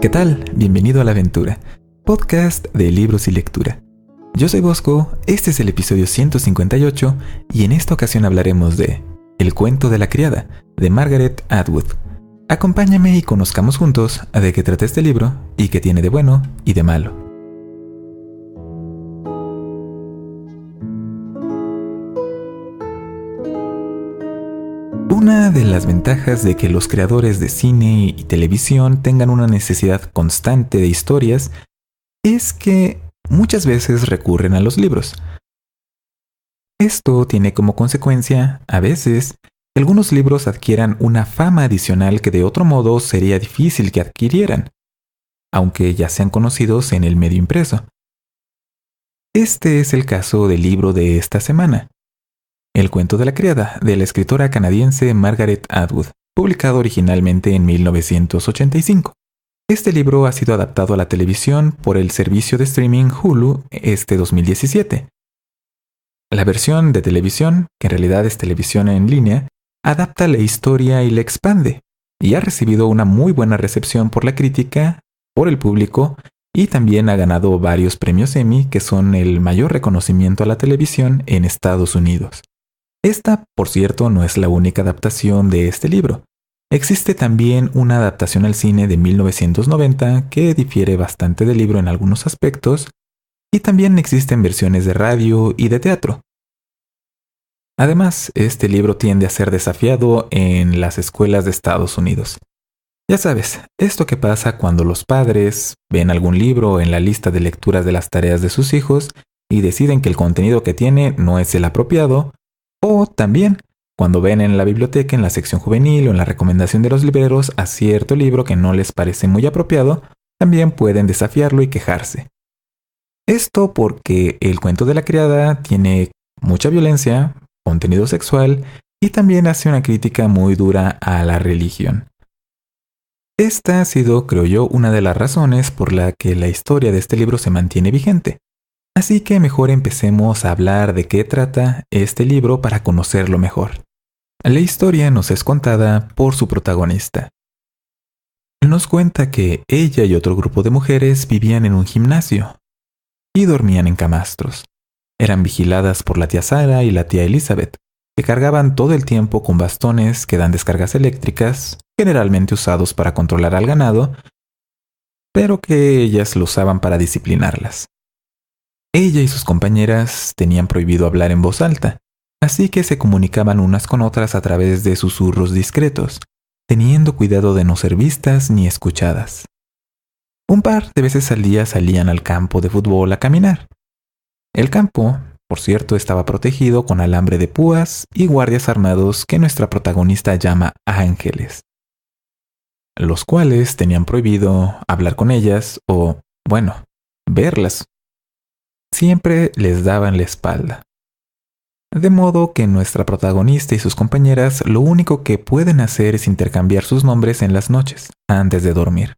¿Qué tal? Bienvenido a La Aventura, podcast de libros y lectura. Yo soy Bosco, este es el episodio 158 y en esta ocasión hablaremos de El cuento de la criada, de Margaret Atwood. Acompáñame y conozcamos juntos de qué trata este libro y qué tiene de bueno y de malo. Una de las ventajas de que los creadores de cine y televisión tengan una necesidad constante de historias es que muchas veces recurren a los libros. Esto tiene como consecuencia, a veces, que algunos libros adquieran una fama adicional que de otro modo sería difícil que adquirieran, aunque ya sean conocidos en el medio impreso. Este es el caso del libro de esta semana. El cuento de la criada, de la escritora canadiense Margaret Atwood, publicado originalmente en 1985. Este libro ha sido adaptado a la televisión por el servicio de streaming Hulu este 2017. La versión de televisión, que en realidad es televisión en línea, adapta la historia y la expande, y ha recibido una muy buena recepción por la crítica, por el público, y también ha ganado varios premios Emmy, que son el mayor reconocimiento a la televisión en Estados Unidos. Esta, por cierto, no es la única adaptación de este libro. Existe también una adaptación al cine de 1990 que difiere bastante del libro en algunos aspectos, y también existen versiones de radio y de teatro. Además, este libro tiende a ser desafiado en las escuelas de Estados Unidos. Ya sabes, esto que pasa cuando los padres ven algún libro en la lista de lecturas de las tareas de sus hijos y deciden que el contenido que tiene no es el apropiado, o también cuando ven en la biblioteca, en la sección juvenil o en la recomendación de los libreros a cierto libro que no les parece muy apropiado, también pueden desafiarlo y quejarse. Esto porque el cuento de la criada tiene mucha violencia, contenido sexual y también hace una crítica muy dura a la religión. Esta ha sido, creo yo, una de las razones por la que la historia de este libro se mantiene vigente. Así que mejor empecemos a hablar de qué trata este libro para conocerlo mejor. La historia nos es contada por su protagonista. Nos cuenta que ella y otro grupo de mujeres vivían en un gimnasio y dormían en camastros. Eran vigiladas por la tía Sara y la tía Elizabeth, que cargaban todo el tiempo con bastones que dan descargas eléctricas, generalmente usados para controlar al ganado, pero que ellas lo usaban para disciplinarlas. Ella y sus compañeras tenían prohibido hablar en voz alta, así que se comunicaban unas con otras a través de susurros discretos, teniendo cuidado de no ser vistas ni escuchadas. Un par de veces al día salían al campo de fútbol a caminar. El campo, por cierto, estaba protegido con alambre de púas y guardias armados que nuestra protagonista llama ángeles, los cuales tenían prohibido hablar con ellas o, bueno, verlas. Siempre les daban la espalda. De modo que nuestra protagonista y sus compañeras lo único que pueden hacer es intercambiar sus nombres en las noches, antes de dormir,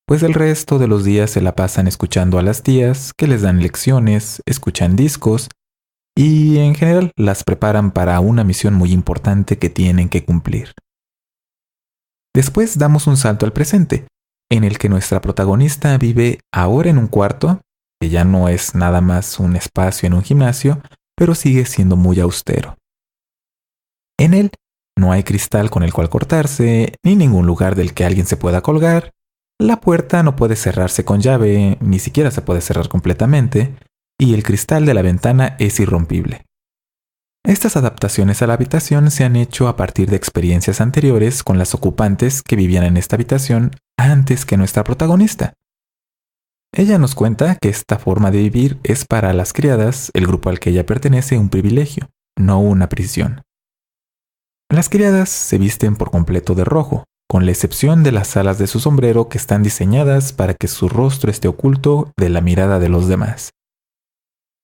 pues el resto de los días se la pasan escuchando a las tías, que les dan lecciones, escuchan discos y en general las preparan para una misión muy importante que tienen que cumplir. Después damos un salto al presente, en el que nuestra protagonista vive ahora en un cuarto, que ya no es nada más un espacio en un gimnasio, pero sigue siendo muy austero. En él no hay cristal con el cual cortarse, ni ningún lugar del que alguien se pueda colgar. La puerta no puede cerrarse con llave, ni siquiera se puede cerrar completamente, y el cristal de la ventana es irrompible. Estas adaptaciones a la habitación se han hecho a partir de experiencias anteriores con las ocupantes que vivían en esta habitación antes que nuestra protagonista. Ella nos cuenta que esta forma de vivir es para las criadas, el grupo al que ella pertenece, un privilegio, no una prisión. Las criadas se visten por completo de rojo, con la excepción de las alas de su sombrero que están diseñadas para que su rostro esté oculto de la mirada de los demás.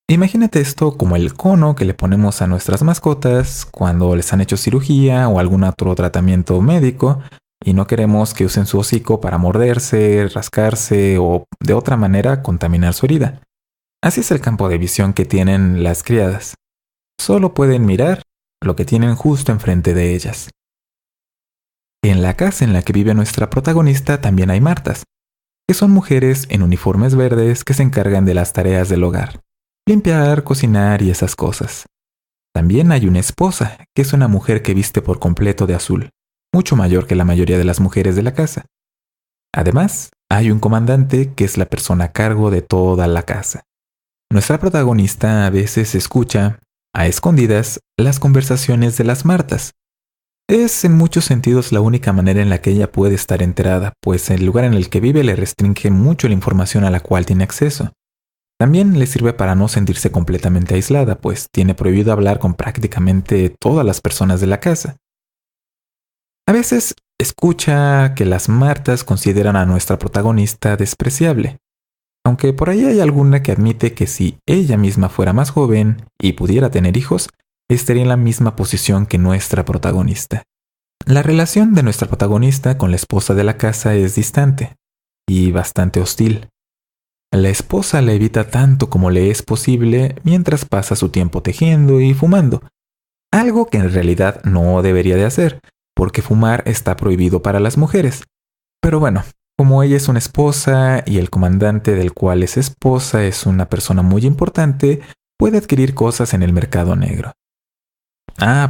Imagínate esto como el cono que le ponemos a nuestras mascotas cuando les han hecho cirugía o algún otro tratamiento médico, y no queremos que usen su hocico para morderse, rascarse o de otra manera contaminar su herida. Así es el campo de visión que tienen las criadas. Solo pueden mirar lo que tienen justo enfrente de ellas. En la casa en la que vive nuestra protagonista también hay Martas. que son mujeres en uniformes verdes que se encargan de las tareas del hogar, limpiar, cocinar y esas cosas. También hay una esposa, que es una mujer que viste por completo de azul, mucho mayor que la mayoría de las mujeres de la casa. Además, hay un comandante que es la persona a cargo de toda la casa. Nuestra protagonista a veces escucha, a escondidas, las conversaciones de las Martas. Es en muchos sentidos la única manera en la que ella puede estar enterada, pues el lugar en el que vive le restringe mucho la información a la cual tiene acceso. También le sirve para no sentirse completamente aislada, pues tiene prohibido hablar con prácticamente todas las personas de la casa. A veces escucha que las Martas consideran a nuestra protagonista despreciable, aunque por ahí hay alguna que admite que si ella misma fuera más joven y pudiera tener hijos, estaría en la misma posición que nuestra protagonista. La relación de nuestra protagonista con la esposa de la casa es distante y bastante hostil. La esposa la evita tanto como le es posible mientras pasa su tiempo tejiendo y fumando, algo que en realidad no debería de hacer, porque fumar está prohibido para las mujeres. Pero bueno, como ella es una esposa y el comandante del cual es esposa es una persona muy importante, puede adquirir cosas en el mercado negro.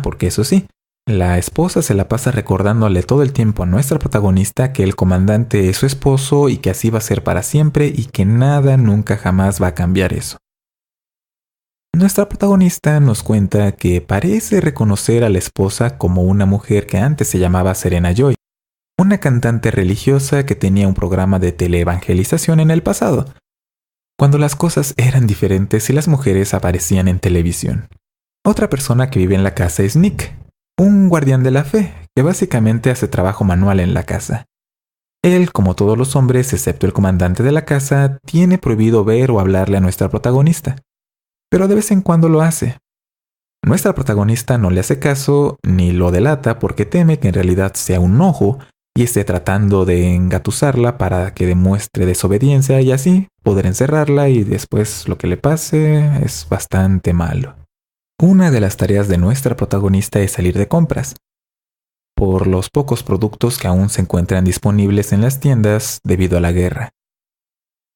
Porque eso sí, la esposa se la pasa recordándole todo el tiempo a nuestra protagonista que el comandante es su esposo y que así va a ser para siempre y que nada nunca jamás va a cambiar eso. Nuestra protagonista nos cuenta que parece reconocer a la esposa como una mujer que antes se llamaba Serena Joy, una cantante religiosa que tenía un programa de teleevangelización en el pasado, cuando las cosas eran diferentes y las mujeres aparecían en televisión. Otra persona que vive en la casa es Nick, un guardián de la fe que básicamente hace trabajo manual en la casa. Él, como todos los hombres excepto el comandante de la casa, tiene prohibido ver o hablarle a nuestra protagonista, pero de vez en cuando lo hace. Nuestra protagonista no le hace caso ni lo delata porque teme que en realidad sea un ojo y esté tratando de engatusarla para que demuestre desobediencia y así poder encerrarla y después lo que le pase es bastante malo. Una de las tareas de nuestra protagonista es salir de compras, por los pocos productos que aún se encuentran disponibles en las tiendas debido a la guerra.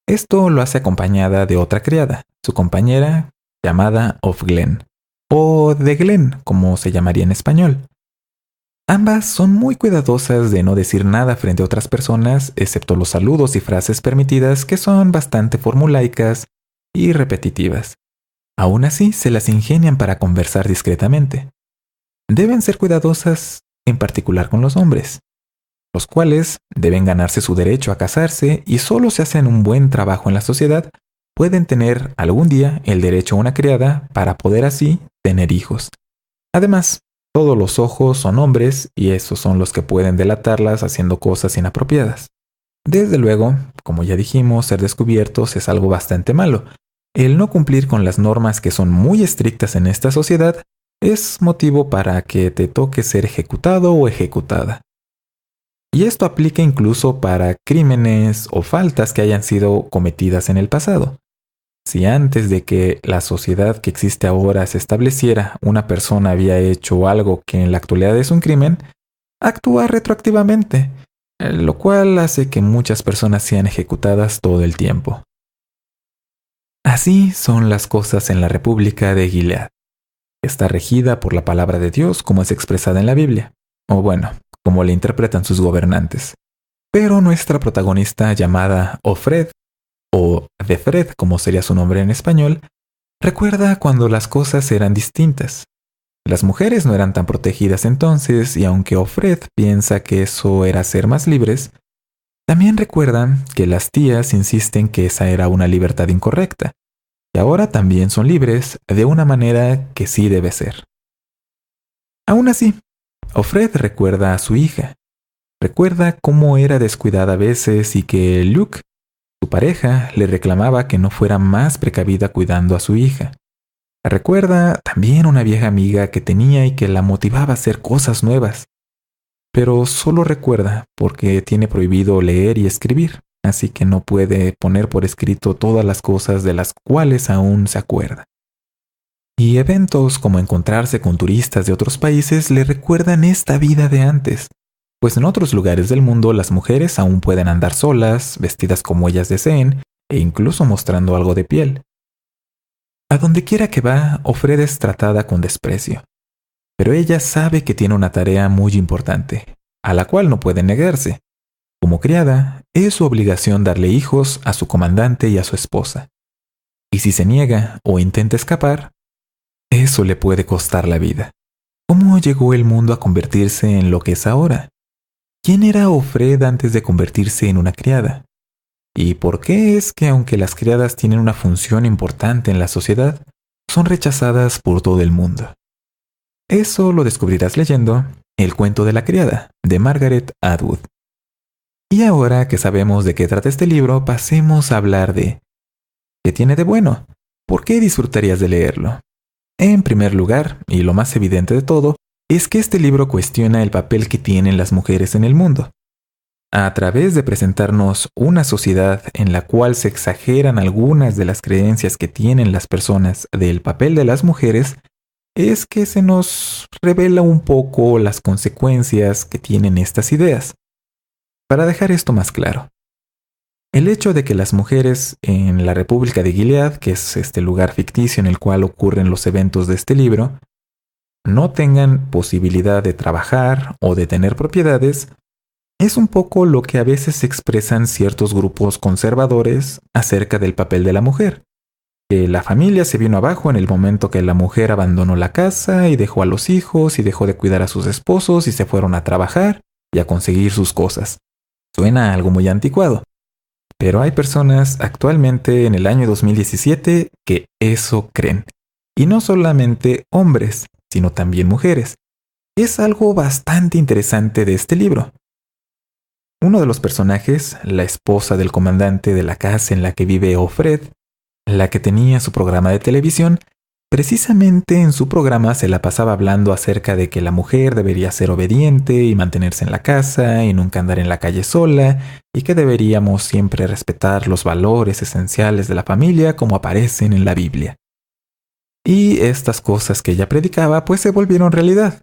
Esto lo hace acompañada de otra criada, su compañera llamada Of Glen, o de Glen, como se llamaría en español. Ambas son muy cuidadosas de no decir nada frente a otras personas, excepto los saludos y frases permitidas que son bastante formulaicas y repetitivas. Aún así, se las ingenian para conversar discretamente. Deben ser cuidadosas, en particular con los hombres, los cuales deben ganarse su derecho a casarse y solo si hacen un buen trabajo en la sociedad, pueden tener algún día el derecho a una criada para poder así tener hijos. Además, todos los ojos son hombres y esos son los que pueden delatarlas haciendo cosas inapropiadas. Desde luego, como ya dijimos, ser descubiertos es algo bastante malo. El no cumplir con las normas que son muy estrictas en esta sociedad es motivo para que te toque ser ejecutado o ejecutada. Y esto aplica incluso para crímenes o faltas que hayan sido cometidas en el pasado. Si antes de que la sociedad que existe ahora se estableciera, una persona había hecho algo que en la actualidad es un crimen, actúa retroactivamente, lo cual hace que muchas personas sean ejecutadas todo el tiempo. Así son las cosas en la República de Gilead. Está regida por la palabra de Dios como es expresada en la Biblia, o bueno, como le interpretan sus gobernantes. Pero nuestra protagonista llamada Offred, o Defred como sería su nombre en español, recuerda cuando las cosas eran distintas. Las mujeres no eran tan protegidas entonces y aunque Offred piensa que eso era ser más libres, también recuerda que las tías insisten que esa era una libertad incorrecta, y ahora también son libres de una manera que sí debe ser. Aún así, Offred recuerda a su hija, recuerda cómo era descuidada a veces y que Luke, su pareja, le reclamaba que no fuera más precavida cuidando a su hija. Recuerda también una vieja amiga que tenía y que la motivaba a hacer cosas nuevas, pero solo recuerda porque tiene prohibido leer y escribir, así que no puede poner por escrito todas las cosas de las cuales aún se acuerda. Y eventos como encontrarse con turistas de otros países le recuerdan esta vida de antes, pues en otros lugares del mundo las mujeres aún pueden andar solas, vestidas como ellas deseen, e incluso mostrando algo de piel. A donde quiera que va, Ofred es tratada con desprecio. Pero ella sabe que tiene una tarea muy importante, a la cual no puede negarse. Como criada, es su obligación darle hijos a su comandante y a su esposa. Y si se niega o intenta escapar, eso le puede costar la vida. ¿Cómo llegó el mundo a convertirse en lo que es ahora? ¿Quién era Ofred antes de convertirse en una criada? ¿Y por qué es que aunque las criadas tienen una función importante en la sociedad, son rechazadas por todo el mundo? Eso lo descubrirás leyendo El cuento de la criada, de Margaret Atwood. Y ahora que sabemos de qué trata este libro, pasemos a hablar de ¿qué tiene de bueno? ¿Por qué disfrutarías de leerlo? En primer lugar, y lo más evidente de todo, es que este libro cuestiona el papel que tienen las mujeres en el mundo. A través de presentarnos una sociedad en la cual se exageran algunas de las creencias que tienen las personas del papel de las mujeres, es que se nos revela un poco las consecuencias que tienen estas ideas. Para dejar esto más claro, el hecho de que las mujeres en la República de Gilead, que es este lugar ficticio en el cual ocurren los eventos de este libro, no tengan posibilidad de trabajar o de tener propiedades, es un poco lo que a veces expresan ciertos grupos conservadores acerca del papel de la mujer. Que la familia se vino abajo en el momento que la mujer abandonó la casa y dejó a los hijos y dejó de cuidar a sus esposos y se fueron a trabajar y a conseguir sus cosas. Suena algo muy anticuado. Pero hay personas actualmente en el año 2017 que eso creen. Y no solamente hombres, sino también mujeres. Es algo bastante interesante de este libro. Uno de los personajes, la esposa del comandante de la casa en la que vive Ofred, la que tenía su programa de televisión, precisamente en su programa se la pasaba hablando acerca de que la mujer debería ser obediente y mantenerse en la casa y nunca andar en la calle sola, y que deberíamos siempre respetar los valores esenciales de la familia como aparecen en la Biblia. Y estas cosas que ella predicaba pues se volvieron realidad,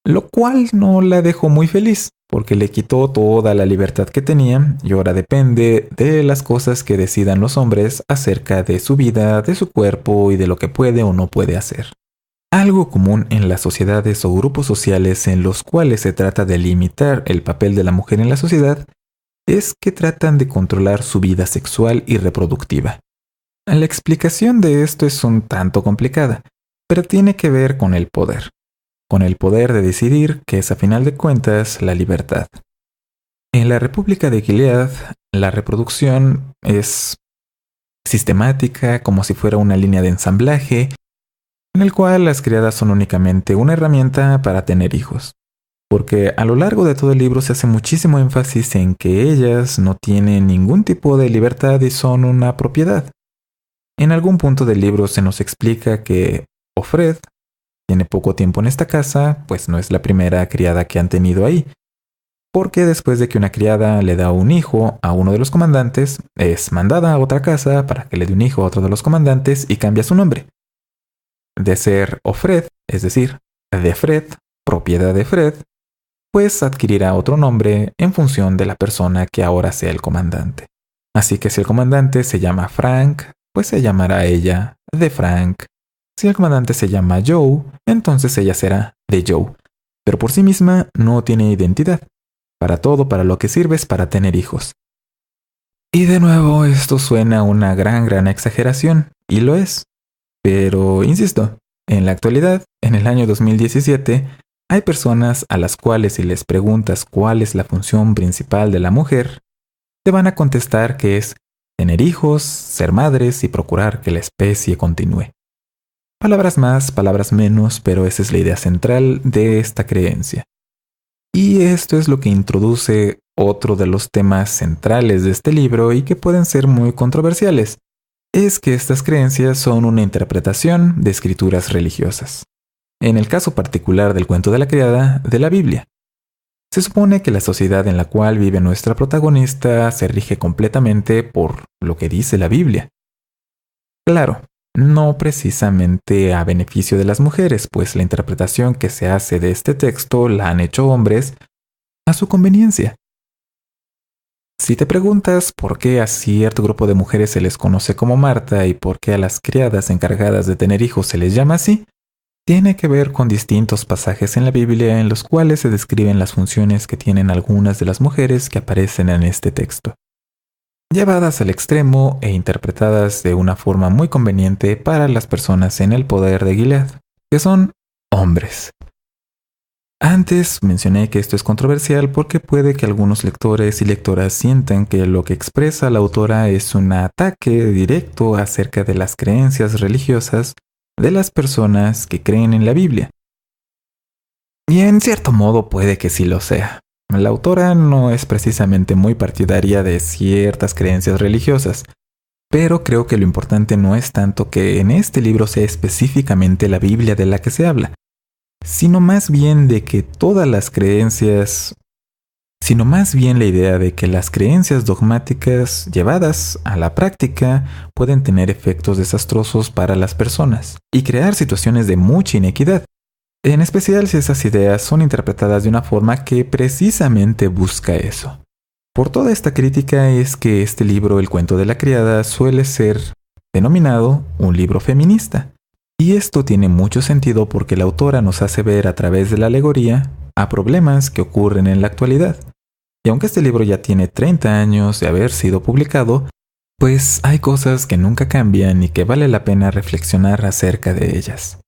lo cual no la dejó muy feliz, porque le quitó toda la libertad que tenía y ahora depende de las cosas que decidan los hombres acerca de su vida, de su cuerpo y de lo que puede o no puede hacer. Algo común en las sociedades o grupos sociales en los cuales se trata de limitar el papel de la mujer en la sociedad es que tratan de controlar su vida sexual y reproductiva. La explicación de esto es un tanto complicada, pero tiene que ver con el poder. Con el poder de decidir, que es a final de cuentas la libertad. En la República de Gilead, la reproducción es sistemática, como si fuera una línea de ensamblaje, en el cual las criadas son únicamente una herramienta para tener hijos. Porque a lo largo de todo el libro se hace muchísimo énfasis en que ellas no tienen ningún tipo de libertad y son una propiedad. En algún punto del libro se nos explica que Ofred tiene poco tiempo en esta casa, pues no es la primera criada que han tenido ahí. Porque después de que una criada le da un hijo a uno de los comandantes, es mandada a otra casa para que le dé un hijo a otro de los comandantes y cambia su nombre. De ser Ofred, es decir, de Fred, propiedad de Fred, pues adquirirá otro nombre en función de la persona que ahora sea el comandante. Así que si el comandante se llama Frank, pues se llamará ella de Frank. Si el comandante se llama Joe, entonces ella será de Joe. Pero por sí misma no tiene identidad. Para todo, para lo que sirve es para tener hijos. Y de nuevo, esto suena a una gran exageración, y lo es. Pero, insisto, en la actualidad, en el año 2017, hay personas a las cuales si les preguntas cuál es la función principal de la mujer, te van a contestar que es tener hijos, ser madres y procurar que la especie continúe. Palabras más, palabras menos, pero esa es la idea central de esta creencia. Y esto es lo que introduce otro de los temas centrales de este libro y que pueden ser muy controversiales. Es que estas creencias son una interpretación de escrituras religiosas. En el caso particular del cuento de la criada, de la Biblia. Se supone que la sociedad en la cual vive nuestra protagonista se rige completamente por lo que dice la Biblia. Claro, no precisamente a beneficio de las mujeres, pues la interpretación que se hace de este texto la han hecho hombres, a su conveniencia. Si te preguntas por qué a cierto grupo de mujeres se les conoce como Marta y por qué a las criadas encargadas de tener hijos se les llama así, tiene que ver con distintos pasajes en la Biblia en los cuales se describen las funciones que tienen algunas de las mujeres que aparecen en este texto, llevadas al extremo e interpretadas de una forma muy conveniente para las personas en el poder de Gilead, que son hombres. Antes mencioné que esto es controversial porque puede que algunos lectores y lectoras sientan que lo que expresa la autora es un ataque directo acerca de las creencias religiosas de las personas que creen en la Biblia. Y en cierto modo puede que sí lo sea. La autora no es precisamente muy partidaria de ciertas creencias religiosas, pero creo que lo importante no es tanto que en este libro sea específicamente la Biblia de la que se habla, sino más bien de que todas las creencias, sino más bien la idea de que las creencias dogmáticas llevadas a la práctica pueden tener efectos desastrosos para las personas y crear situaciones de mucha inequidad, en especial si esas ideas son interpretadas de una forma que precisamente busca eso. Por toda esta crítica es que este libro, El cuento de la criada, suele ser denominado un libro feminista. Y esto tiene mucho sentido porque la autora nos hace ver a través de la alegoría a problemas que ocurren en la actualidad. Y aunque este libro ya tiene 30 años de haber sido publicado, pues hay cosas que nunca cambian y que vale la pena reflexionar acerca de ellas.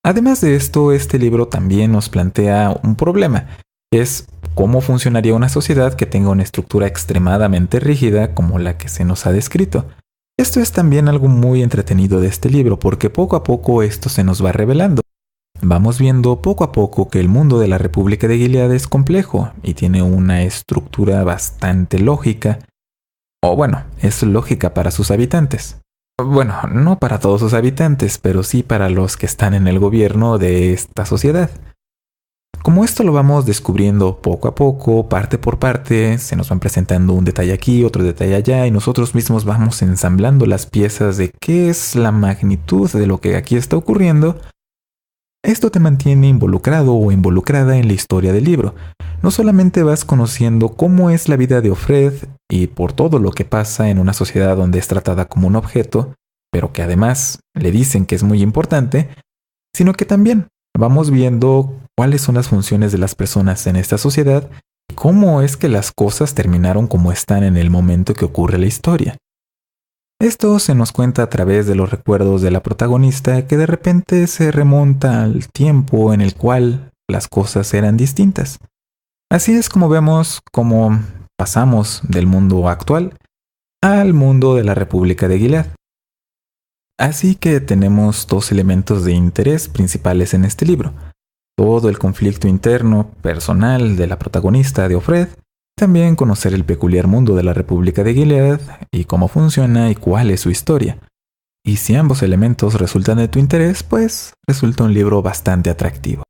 Además de esto, este libro también nos plantea un problema, es cómo funcionaría una sociedad que tenga una estructura extremadamente rígida como la que se nos ha descrito. Esto es también algo muy entretenido de este libro porque poco a poco esto se nos va revelando. Vamos viendo poco a poco que el mundo de la República de Gilead es complejo y tiene una estructura bastante lógica. O bueno, es lógica para sus habitantes. Bueno, no para todos sus habitantes, pero sí para los que están en el gobierno de esta sociedad. Como esto lo vamos descubriendo poco a poco, parte por parte, se nos van presentando un detalle aquí, otro detalle allá, y nosotros mismos vamos ensamblando las piezas de qué es la magnitud de lo que aquí está ocurriendo. Esto te mantiene involucrado o involucrada en la historia del libro. No solamente vas conociendo cómo es la vida de Offred y por todo lo que pasa en una sociedad donde es tratada como un objeto, pero que además le dicen que es muy importante, sino que también vamos viendo cuáles son las funciones de las personas en esta sociedad y cómo es que las cosas terminaron como están en el momento que ocurre la historia. Esto se nos cuenta a través de los recuerdos de la protagonista que de repente se remonta al tiempo en el cual las cosas eran distintas. Así es como vemos cómo pasamos del mundo actual al mundo de la República de Gilead. Así que tenemos dos elementos de interés principales en este libro. Todo el conflicto interno, personal de la protagonista de Offred, también conocer el peculiar mundo de la República de Gilead y cómo funciona y cuál es su historia. Y si ambos elementos resultan de tu interés, pues resulta un libro bastante atractivo.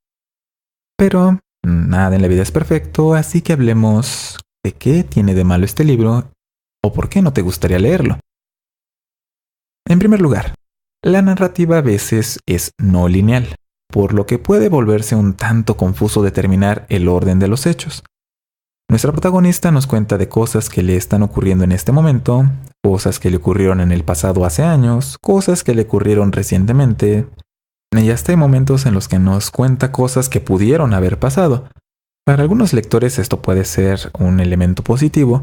Pero nada en la vida es perfecto, así que hablemos de qué tiene de malo este libro o por qué no te gustaría leerlo. En primer lugar, la narrativa a veces es no lineal, por lo que puede volverse un tanto confuso determinar el orden de los hechos. Nuestra protagonista nos cuenta de cosas que le están ocurriendo en este momento, cosas que le ocurrieron en el pasado hace años, cosas que le ocurrieron recientemente, y hasta hay momentos en los que nos cuenta cosas que pudieron haber pasado. Para algunos lectores esto puede ser un elemento positivo,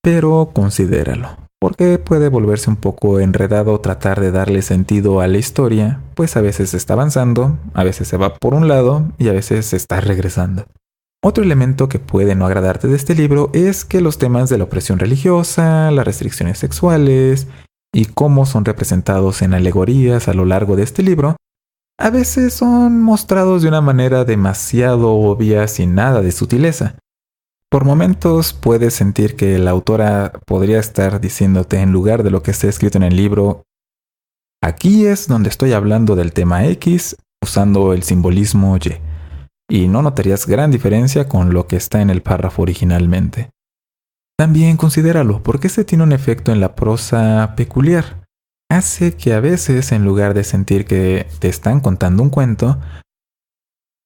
pero considéralo, porque puede volverse un poco enredado tratar de darle sentido a la historia, pues a veces está avanzando, a veces se va por un lado y a veces se está regresando. Otro elemento que puede no agradarte de este libro es que los temas de la opresión religiosa, las restricciones sexuales y cómo son representados en alegorías a lo largo de este libro, a veces son mostrados de una manera demasiado obvia sin nada de sutileza. Por momentos puedes sentir que la autora podría estar diciéndote en lugar de lo que está escrito en el libro, aquí es donde estoy hablando del tema X usando el simbolismo Y. Y no notarías gran diferencia con lo que está en el párrafo originalmente. También considéralo, porque este tiene un efecto en la prosa peculiar. Hace que a veces, en lugar de sentir que te están contando un cuento,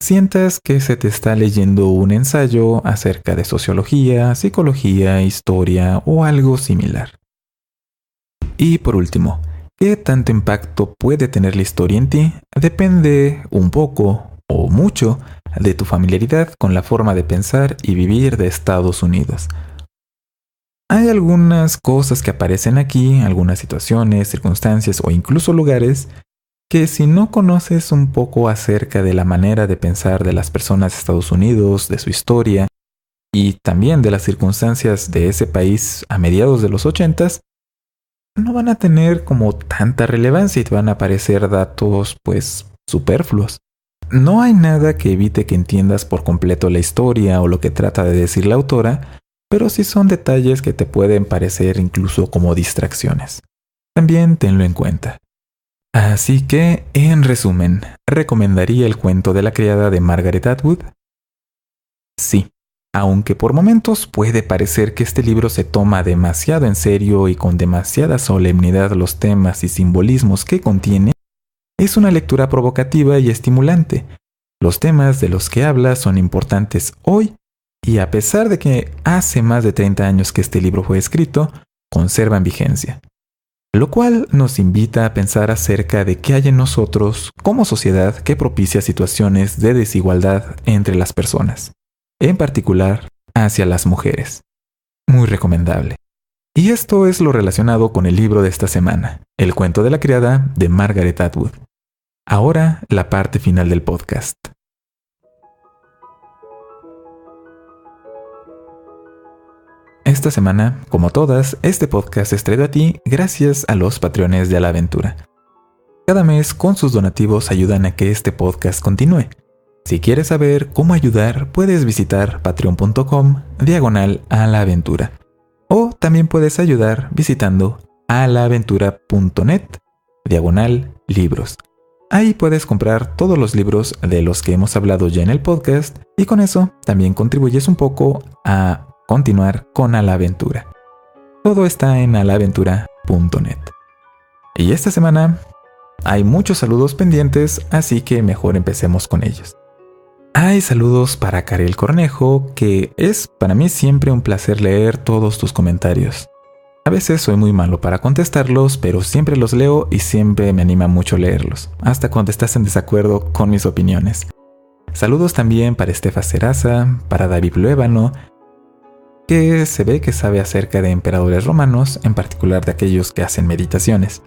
sientas que se te está leyendo un ensayo acerca de sociología, psicología, historia o algo similar. Y por último, ¿qué tanto impacto puede tener la historia en ti? Depende un poco o mucho de tu familiaridad con la forma de pensar y vivir de Estados Unidos. Hay algunas cosas que aparecen aquí, algunas situaciones, circunstancias o incluso lugares que si no conoces un poco acerca de la manera de pensar de las personas de Estados Unidos, de su historia y también de las circunstancias de ese país a mediados de los 80s, no van a tener como tanta relevancia y te van a parecer datos superfluos. No hay nada que evite que entiendas por completo la historia o lo que trata de decir la autora, pero sí son detalles que te pueden parecer incluso como distracciones. También tenlo en cuenta. Así que, en resumen, ¿recomendaría el cuento de la criada de Margaret Atwood? Sí, aunque por momentos puede parecer que este libro se toma demasiado en serio y con demasiada solemnidad los temas y simbolismos que contiene, es una lectura provocativa y estimulante. Los temas de los que habla son importantes hoy y a pesar de que hace más de 30 años que este libro fue escrito, conservan vigencia. Lo cual nos invita a pensar acerca de qué hay en nosotros como sociedad que propicia situaciones de desigualdad entre las personas, en particular hacia las mujeres. Muy recomendable. Y esto es lo relacionado con el libro de esta semana, El cuento de la criada de Margaret Atwood. Ahora la parte final del podcast. Esta semana, como todas, este podcast es traído a ti gracias a los Patreones de A la Aventura. Cada mes, con sus donativos, ayudan a que este podcast continúe. Si quieres saber cómo ayudar, puedes visitar patreon.com/A-la-aventura. O también puedes ayudar visitando alaaventura.net/libros. Ahí puedes comprar todos los libros de los que hemos hablado ya en el podcast y con eso también contribuyes un poco a continuar con A la Aventura. Todo está en alaaventura.net. Y esta semana hay muchos saludos pendientes, así que mejor empecemos con ellos. Hay saludos para Karel Cornejo, que es para mí siempre un placer leer todos tus comentarios. A veces soy muy malo para contestarlos, pero siempre los leo y siempre me anima mucho leerlos, hasta cuando estás en desacuerdo con mis opiniones. Saludos también para Estefa Seraza, para David Luébano, que se ve que sabe acerca de emperadores romanos, en particular de aquellos que hacen meditaciones.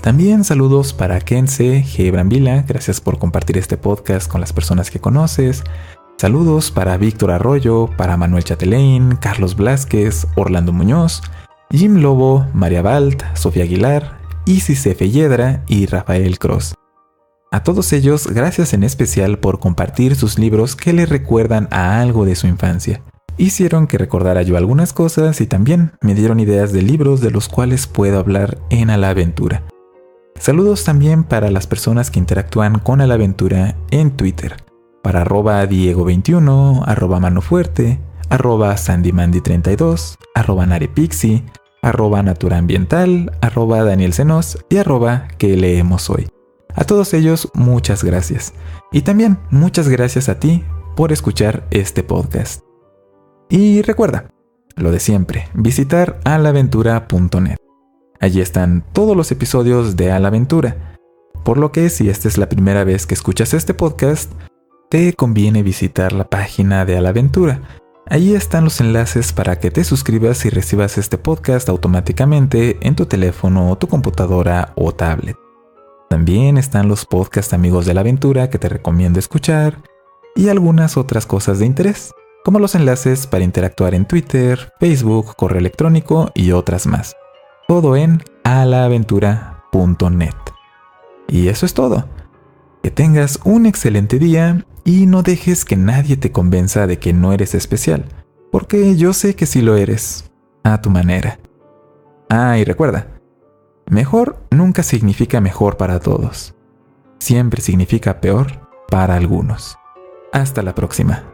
También saludos para Kense G. Brambila, gracias por compartir este podcast con las personas que conoces. Saludos para Víctor Arroyo, para Manuel Chatelain, Carlos Blázquez, Orlando Muñoz, Jim Lobo, María Balt, Sofía Aguilar, Isis F. Yedra y Rafael Cross. A todos ellos, gracias en especial por compartir sus libros que les recuerdan a algo de su infancia. Hicieron que recordara yo algunas cosas y también me dieron ideas de libros de los cuales puedo hablar en A la Aventura. Saludos también para las personas que interactúan con A la Aventura en Twitter, para @Diego21, @Manofuerte, @SandyMandy32, @Narepixi, @Naturaambiental, @DanielSenos y @Que leemos hoy. A todos ellos, muchas gracias. Y también muchas gracias a ti por escuchar este podcast. Y recuerda, lo de siempre, visitar alaaventura.net. Allí están todos los episodios de A la Aventura. Por lo que si esta es la primera vez que escuchas este podcast, te conviene visitar la página de A la Aventura. Allí están los enlaces para que te suscribas y recibas este podcast automáticamente en tu teléfono, tu computadora o tablet. También están los podcasts amigos de la aventura que te recomiendo escuchar y algunas otras cosas de interés, como los enlaces para interactuar en Twitter, Facebook, correo electrónico y otras más. Todo en alaaventura.net. Y eso es todo. Que tengas un excelente día y no dejes que nadie te convenza de que no eres especial, porque yo sé que sí lo eres, a tu manera. Y recuerda, mejor nunca significa mejor para todos. Siempre significa peor para algunos. Hasta la próxima.